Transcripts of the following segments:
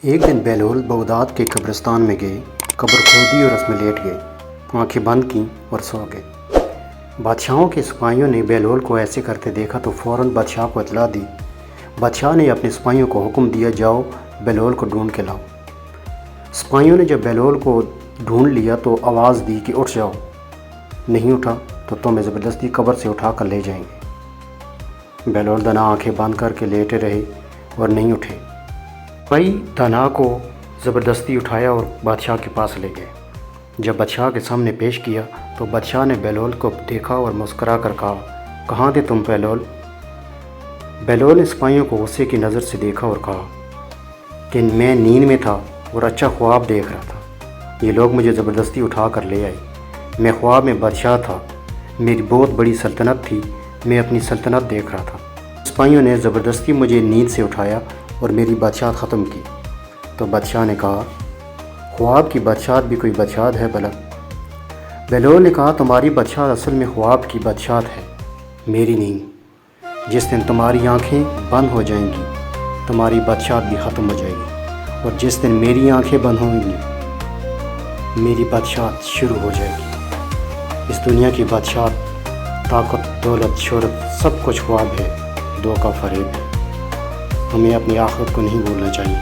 ایک دن بہلول بغداد کے قبرستان میں گئے، قبر کھودی اور اس میں لیٹ گئے، آنکھیں بند کیں اور سو گئے۔ بادشاہوں کے سپاہیوں نے بہلول کو ایسے کرتے دیکھا تو فوراً بادشاہ کو اطلاع دی۔ بادشاہ نے اپنے سپاہیوں کو حکم دیا، جاؤ بہلول کو ڈھونڈ کے لاؤ۔ سپاہیوں نے جب بہلول کو ڈھونڈ لیا تو آواز دی کہ اٹھ جاؤ، نہیں اٹھا تو تمہیں زبردستی قبر سے اٹھا کر لے جائیں گے۔ بہلول دانا آنکھیں بند کر کے لیٹے رہے اور نہیں اٹھے۔ سپاہی دانا کو زبردستی اٹھایا اور بادشاہ کے پاس لے گئے۔ جب بادشاہ کے سامنے پیش کیا تو بادشاہ نے بہلول کو دیکھا اور مسکرا کر کہا، کہاں تھے تم بہلول؟ بہلول نے سپاہیوں کو غصے کی نظر سے دیکھا اور کہا کہ میں نیند میں تھا اور اچھا خواب دیکھ رہا تھا، یہ لوگ مجھے زبردستی اٹھا کر لے آئے۔ میں خواب میں بادشاہ تھا، میری بہت بڑی سلطنت تھی، میں اپنی سلطنت دیکھ رہا تھا۔ سپاہیوں نے زبردستی مجھے نیند سے اٹھایا اور میری بادشاہت ختم کی۔ تو بادشاہ نے کہا، خواب کی بادشاہت بھی کوئی بادشاہت ہے بھلا؟ بہلول نے کہا، تمہاری بادشاہت اصل میں خواب کی بادشاہت ہے، میری نہیں۔ جس دن تمہاری آنکھیں بند ہو جائیں گی تمہاری بادشاہت بھی ختم ہو جائے گی، اور جس دن میری آنکھیں بند ہوں گی میری بادشاہت شروع ہو جائے گی۔ اس دنیا کی بادشاہت، طاقت، دولت، شہرت سب کچھ خواب ہے، دھوکہ فریب ہے۔ ہمیں اپنی آخرت کو نہیں بھولنا چاہیے،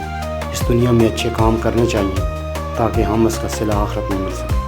اس دنیا میں اچھے کام کرنے چاہیے تاکہ ہم اس کا صلہ آخرت میں مل سکے۔